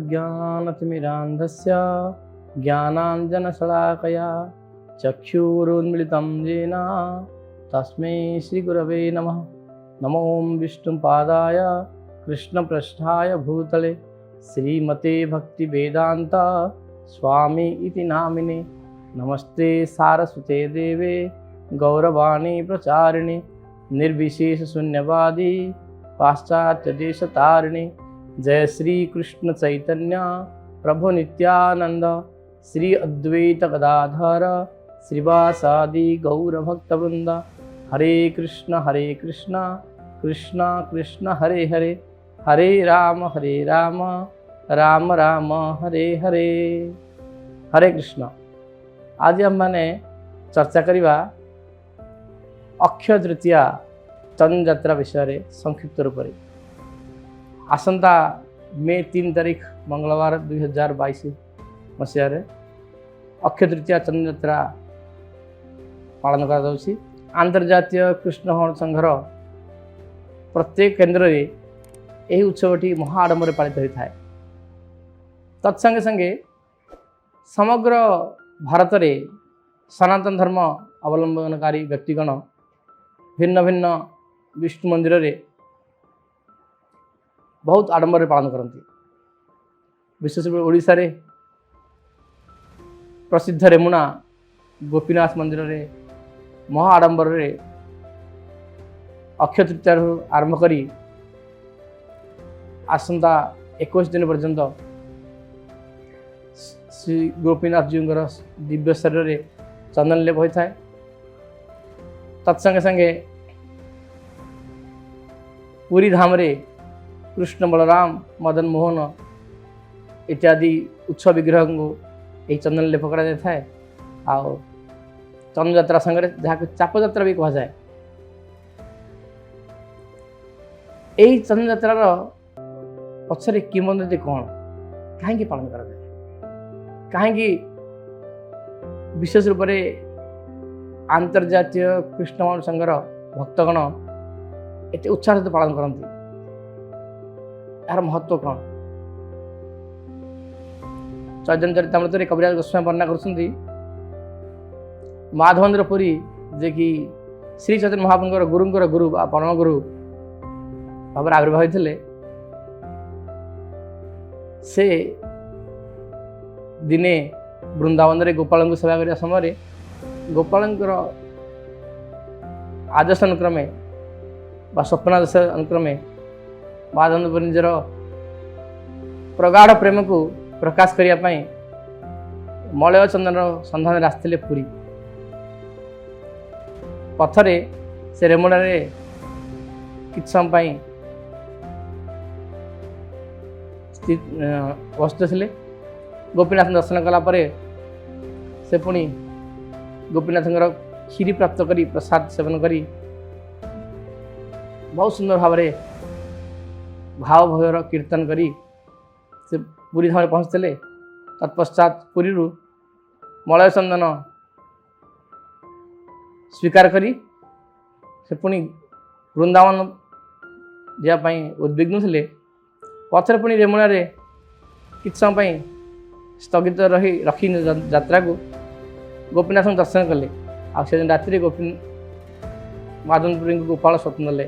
अज्ञानतिमिरान्धस्य ज्ञानाञ्जनशलाकया चक्षुरुन्मिलितं येन तस्मै श्रीगुरवे नमः। नमो विष्णुपादाय कृष्णपृष्ठाय भूतले श्रीमते भक्तिवेदान्त स्वामी इति नामिने। नमस्ते सारस्वते देवे गौरवाणी प्रचारिणे निर्विशेषशून्यवादी पाश्चात्यदेशतारिणे। जय श्री कृष्ण चैतन्य प्रभु नित्यानंद श्री अद्वैत गदाधर श्रीवासादि गौरभक्तवृंद। हरे कृष्ण कृष्ण कृष्ण हरे हरे, हरे राम राम राम हरे हरे। हरे कृष्ण। आज हम माने चर्चा करिबा अक्षय तृतीया चंद्र यात्रा विषय संक्षिप्त रूप में। आसंता मे 3 तारिख मंगलवार 2022 मसीह अक्षय तृतीया चंद्र यात्रा पालन कर आंतर्जातीय कृष्ण भवन संघर प्रत्येक केन्द्र में यही उत्सवटी महाआडंबर पालित होता है। तत्संगे संगे समग्र भारत में सनातन धर्म अवलंबनकारी व्यक्तिगण भिन्न भिन्न विष्णु मंदिर रे बहुत आडंबर पालन करती। विशेष रूप ओडिशा रे प्रसिद्ध रेमुणा गोपीनाथ मंदिर रे महाआडंबर रे अक्षय तृतीया आरंभ करी आसंता 21 दिन पर्यंत श्री गोपीनाथ जी दिव्य शरीर में चंदन लेप होता है। तत्संगे संगे पुरी धाम रे कृष्ण बलराम मदन मोहन इत्यादि उत्सव विग्रह को यही चंदन लेप कर चंद्र यात्रा संगे जहाँ चाप यात्रा भी कह जाए। यही चंद्र यात्रार पछरे किंवदंती कौन, कहीं पालन कर कहीं विशेष रूप से आंतर्जातीय कृष्ण भवन संघर भक्तगण एत उत्साह सहित पालन करती। यार महत्व कौन? चैतन्य चरितामृत कविराज गोस्वामी वर्णना कर माधवेन्द्र पुरी जे कि श्री चैतन्य महाप्रभुଙ୍କର गुरुଙ୍କର गुरु परम गुरु भाव आविर्भाव होते से दिने वृंदावन रे गोपाल को सेवा करने समय गोपाल आदेश अनुक्रमे बा स्वप्नादेश अनुक्रमे माधवेन्द्र पुरी निजर प्रगाढ़ प्रेम को प्रकाश करने मलय चंदन सन्धान आसते पुरी। पथरे से रेमुणा रे किछ समय बसते थे। गोपीनाथ दर्शन कलापर से पुणी गोपीनाथ क्षीरी प्राप्त करी प्रसाद सेवन करी बहुत सुंदर भाव भाव भयर कीर्तन करी से पुरी धाम पहुँचते। तत्पश्चात पुरी मलय चंदन स्वीकार करी से पुणी वृंदावन जावाई उद्विग्न थे। पथर पुणी रेमुणा रे किछ समय स्थगित रही रखी यात्रा को गोपीनाथ दर्शन कले। आज राति माधवेन्द्र पुरी गोपाल स्वप्न ले,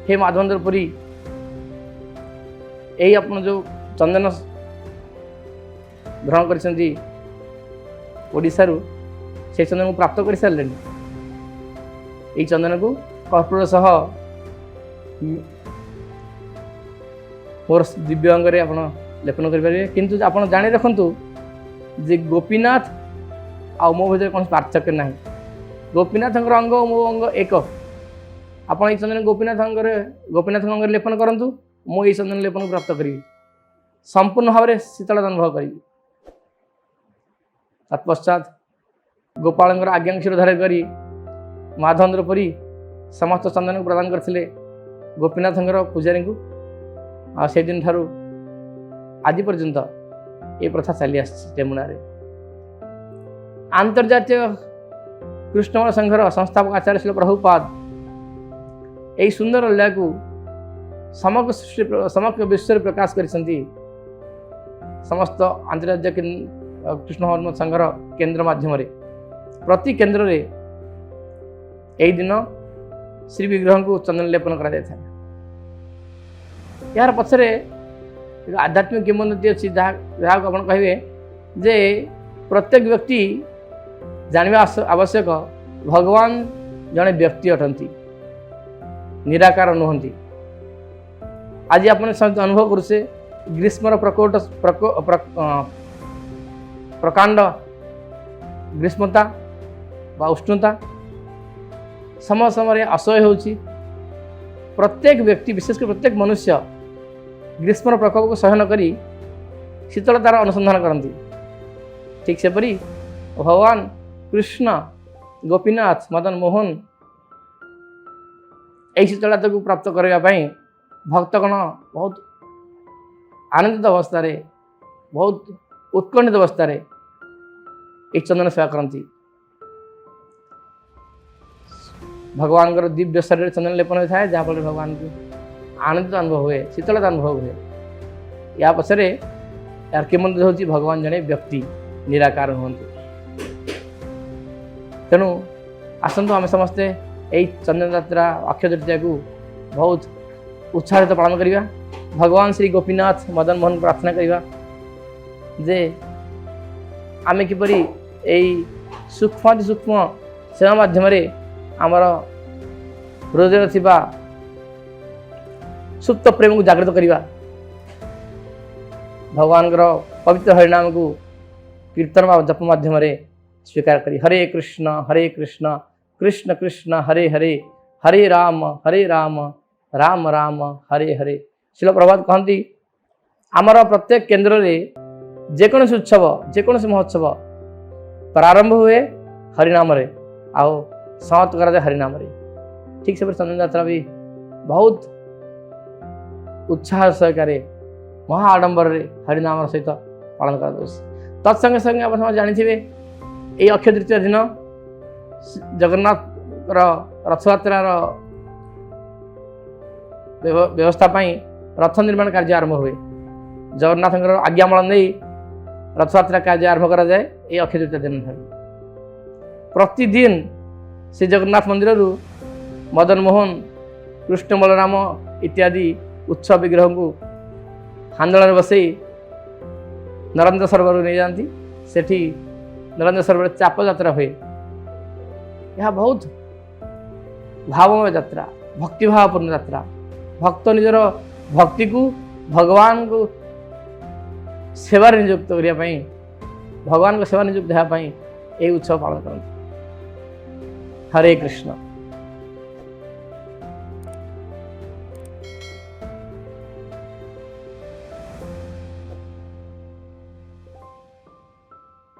हे माधवेन्द्र पुरी यही अपन जो चंदन ग्रहण कर से चंदन को प्राप्त कर सारे। यही चंदन को कर्पूर सह मोर दिव्य अंगरे आप लेपन करेंगे। किंतु आप जाने रखु जे गोपीनाथ आ मो भीतर कौन पार्थक्य ना। गोपीनाथ अंग मो अंग एक। आप चंदन गोपीनाथ अंग लेपन करूँ, मुझे चंदन लेपन प्राप्त करी संपूर्ण भाव में शीतल अनुभव करी। तत्पश्चात गोपाल आज्ञा शिरोधार्य करी माधवेन्द्र पुरी समस्त चंदन को प्रदान करते गोपीनाथ पूजारी को। से दिन ठारू आज पर्यंत ये प्रथा चली आमुणा। आंतर्जातीय कृष्ण संघर संस्थापक आचार्य श्री प्रभुपाद यही सुंदर लीला को समग्र विश्व प्रकाश कर समस्त आंतर्राज्य कृष्ण धर्म संघर केन्द्र माध्यम प्रति केन्द्र रे यही दिन श्री विग्रह को चंदन लेपन करा जाए। यार पछरे एक आध्यात्मिक किंवदंती अच्छी जहाँ को आप कहे जे प्रत्येक व्यक्ति जानवा आवश्यक भगवान जड़े व्यक्ति अटंती, निराकार नुहंती। आज आप अनुभव करुचे ग्रीष्मर प्रकांड ग्रीष्मता बा उष्णता समय समय असह्य होची। प्रत्येक व्यक्ति विशेषकर प्रत्येक मनुष्य ग्रीष्मर प्रकोप को सहन करी शीतलतार अनुसंधान करती। ठीक सेपरी भगवान कृष्ण गोपीनाथ मदन मोहन यही शीतलता को प्राप्त करने भक्तगण बहुत आनंदित अवस्था बहुत उत्कंठित अवस्था चंदन सेवा करती। भगवान का दिव्य शरीर चंदन लेपन होता है जहाँफल भगवान को आनंदित अनुभव हुए, शीतलता अनुभव हुए। या पछरे यार किमंत हूँ भगवान जड़े व्यक्ति निराकार हूँ। तेणु आसतु आम समस्ते यही चंदन यात्रा अक्षय तृतीया को बहुत उत्साहित पालन करवा। भगवान श्री गोपीनाथ मदन मोहन प्रार्थना करवा जे आमे किपरि यही सूक्ष्म सूक्ष्म सेवा माध्यम आमर हृदय थिबा सुप्त प्रेम को जागृत करवा। भगवान पवित्र हरिनाम को कीर्तन व जप माध्यम स्वीकार करी हरे कृष्ण कृष्ण कृष्ण हरे हरे हरे राम राम राम हरे हरे। शिल प्रभात कहती आमर प्रत्येक केन्द्र में जेकोसी उत्सव जेकोसी महोत्सव प्रारंभ हुए हरिनाम आओ समाप्त करा जाए हरिनाम। ठीक से चंदन यात्रा भी बहुत उत्साह सहकारे महा आडंबर हरिनाम सहित पालन कर। तत्संगे संगे आप जानते ये अक्षय तृतीय दिन जगन्नाथ रथयात्रार व्यवस्था रथ निर्माण कार्य आरंभ हुए। जगन्नाथ आज्ञामल नहीं रथयात्रा कार्य आरंभ करा जाए ये अक्षय तृतीय दिन। प्रतिदिन श्री जगन्नाथ मंदिर मदन मोहन कृष्ण बलराम इत्यादि उत्सव विग्रह को हांदल बसई नरेंद्र सरोवर नहीं जाती। सेठी नरेंद्र सरोवर चाप यात्रा हुए। यह बहुत भावमय यात्रा, भक्तिभावपूर्ण यात्रा। भक्त निजर भक्ति को भगवान को सेवा नियुक्त करने भगवान को सेवा नियुक्त देवाई ये उत्सव पालन करते। हरे कृष्ण।